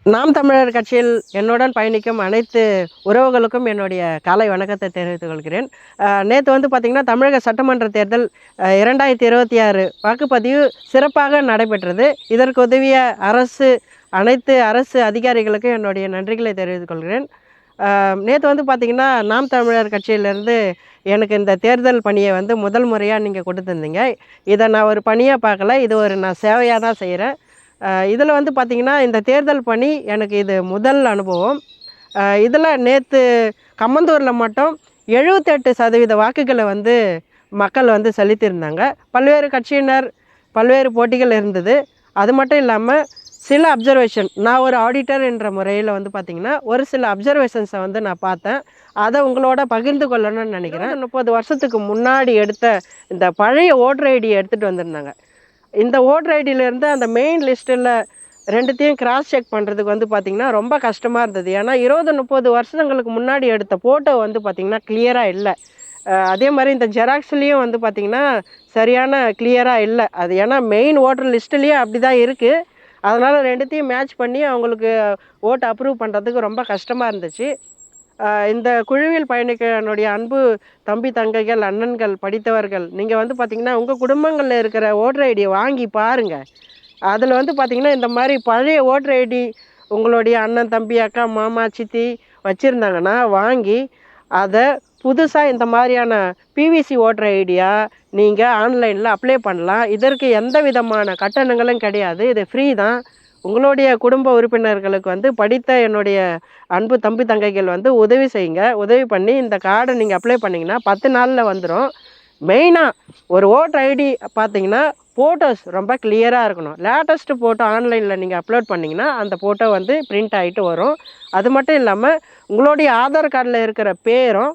நாம் தமிழர் கட்சியில் என்னுடன் பயணிக்கும் அனைத்து உறவுகளுக்கும் என்னுடைய காலை வணக்கத்தை தெரிவித்துக் கொள்கிறேன். நேற்று வந்து பார்த்திங்கன்னா, தமிழக சட்டமன்ற தேர்தல் 2026 வாக்குப்பதிவு சிறப்பாக நடைபெற்றது. இதற்கு உதவிய அனைத்து அரசு அதிகாரிகளுக்கும் என்னுடைய நன்றிகளை தெரிவித்துக் கொள்கிறேன். நேற்று வந்து பார்த்திங்கன்னா, நாம் தமிழர் கட்சியிலேருந்து எனக்கு இந்த தேர்தல் பணியை வந்து முதல் முறையாக நீங்கள் கொடுத்துருந்தீங்க. இதை நான் ஒரு பணியாக பார்க்கல, இது ஒரு நான் சேவையாக தான் செய்கிறேன். இதில் வந்து பார்த்திங்கன்னா, இந்த தேர்தல் பணி எனக்கு இது முதல் அனுபவம். இதில் நேற்று கம்மந்தூரில் மட்டும் 78% வாக்குகளை வந்து மக்கள் வந்து செலுத்தியிருந்தாங்க. பல்வேறு கட்சியினர், பல்வேறு போட்டிகள் இருந்தது. அது மட்டும் இல்லாமல் சில அப்சர்வேஷன், நான் ஒரு ஆடிட்டர் என்ற முறையில் வந்து பார்த்திங்கன்னா, ஒரு சில அப்சர்வேஷன்ஸை வந்து நான் பார்த்தேன். அதை உங்களோட பகிர்ந்து கொள்ளணும்னு நினைக்கிறேன். 30 வருஷத்துக்கு முன்னாடி எடுத்த இந்த பழைய ஓட்டர் ஐடியை எடுத்துகிட்டு வந்திருந்தாங்க. இந்த ஓட்டர் ஐடியிலேருந்து அந்த மெயின் லிஸ்ட்டில் ரெண்டுத்தையும் கிராஸ் செக் பண்ணுறதுக்கு வந்து பார்த்திங்கன்னா ரொம்ப கஷ்டமாக இருந்தது. ஏன்னா 20-30 வருஷங்களுக்கு முன்னாடி எடுத்த ஃபோட்டோ வந்து பார்த்திங்கன்னா கிளியராக இல்லை. அதே மாதிரி இந்த ஜெராக்ஸ்லேயும் வந்து பார்த்திங்கன்னா சரியான கிளியராக இல்லை. அது ஏன்னா மெயின் ஓட்டர் லிஸ்ட்டுலேயே அப்படி தான் இருக்குது. அதனால் ரெண்டுத்தையும் மேட்ச் பண்ணி அவங்களுக்கு ஓட்டு அப்ரூவ் பண்ணுறதுக்கு ரொம்ப கஷ்டமாக இருந்துச்சு. இந்த குழுவில் பயணிக்க என்னுடைய அன்பு தம்பி, தங்கைகள், அண்ணன்கள், படித்தவர்கள், நீங்கள் வந்து பார்த்திங்கன்னா உங்கள் குடும்பங்களில் இருக்கிற ஓட்டர் ஐடியை வாங்கி பாருங்கள். அதில் வந்து பார்த்திங்கன்னா இந்த மாதிரி பழைய ஓட்டர் ஐடி உங்களுடைய அண்ணன், தம்பி, அக்கா, மாமா, சித்தி வச்சுருந்தாங்கன்னா வாங்கி அதை புதுசாக இந்த மாதிரியான பிவிசி ஓட்டர் ஐடியாக நீங்கள் ஆன்லைனில் அப்ளை பண்ணலாம். இதற்கு எந்த விதமான கட்டணங்களும் கிடையாது. இது ஃப்ரீ தான். உங்களுடைய குடும்ப உறுப்பினர்களுக்கு வந்து படித்த என்னுடைய அன்பு தம்பி, தங்கைகள் வந்து உதவி செய்யுங்க. உதவி பண்ணி இந்த கார்டை நீங்கள் அப்ளை பண்ணிங்கன்னா 10 நாளில் வந்துடும். மெயினாக ஒரு ஓட்டர் ஐடி பார்த்திங்கன்னா ஃபோட்டோஸ் ரொம்ப கிளியராக இருக்கணும். லேட்டஸ்ட்டு ஃபோட்டோ ஆன்லைனில் நீங்கள் அப்லோட் பண்ணிங்கன்னா அந்த ஃபோட்டோ வந்து பிரிண்ட் ஆகிட்டு வரும். அது மட்டும் இல்லாமல் உங்களுடைய ஆதார் கார்டில் இருக்கிற பேரும்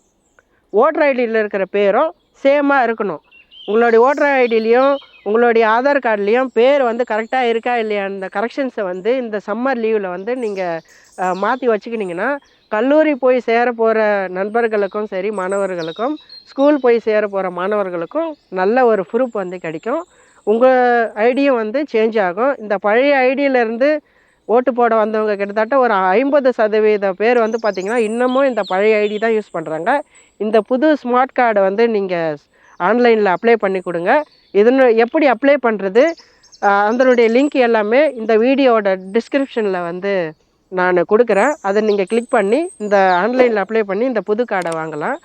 ஓட்டர் ஐடியில் இருக்கிற பேரும் சேமாக இருக்கணும். உங்களுடைய ஓட்டர் ஐடியிலையும் உங்களுடைய ஆதார் கார்டுலேயும் பேர் வந்து கரெக்டாக இருக்கா இல்லையா, அந்த கரெக்ஷன்ஸை வந்து இந்த சம்மர் லீவில் வந்து நீங்கள் மாற்றி வச்சுக்கிட்டிங்கன்னா கல்லூரி போய் சேர போகிற நண்பர்களுக்கும் சரி, மாணவர்களுக்கும், ஸ்கூல் போய் சேர போகிற மாணவர்களுக்கும் நல்ல ஒரு ப்ரூஃப் வந்து கிடைக்கும். உங்கள் ஐடியும் வந்து சேஞ்ச் ஆகும். இந்த பழைய ஐடியிலேருந்து ஓட்டு போட வந்தவங்க கிட்டத்தட்ட ஒரு 50% பேர் வந்து பார்த்திங்கன்னா இன்னமும் இந்த பழைய ஐடி தான் யூஸ் பண்ணுறாங்க. இந்த புது ஸ்மார்ட் கார்டை வந்து நீங்கள் ஆன்லைனில் அப்ளை பண்ணி கொடுங்க. எப்படி அப்ளை பண்ணுறது, அதனுடைய லிங்க் எல்லாமே இந்த வீடியோவோட டிஸ்கிரிப்ஷனில் வந்து நான் கொடுக்குறேன். அதை நீங்கள் கிளிக் பண்ணி இந்த ஆன்லைனில் அப்ளை பண்ணி இந்த புது கார்டை வாங்கலாம்.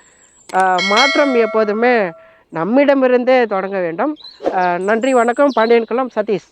மாற்றம் எப்போதுமே நம்மிடமிருந்தே தொடங்க வேண்டும். நன்றி, வணக்கம். பாண்டியன்குளம் சதீஷ்.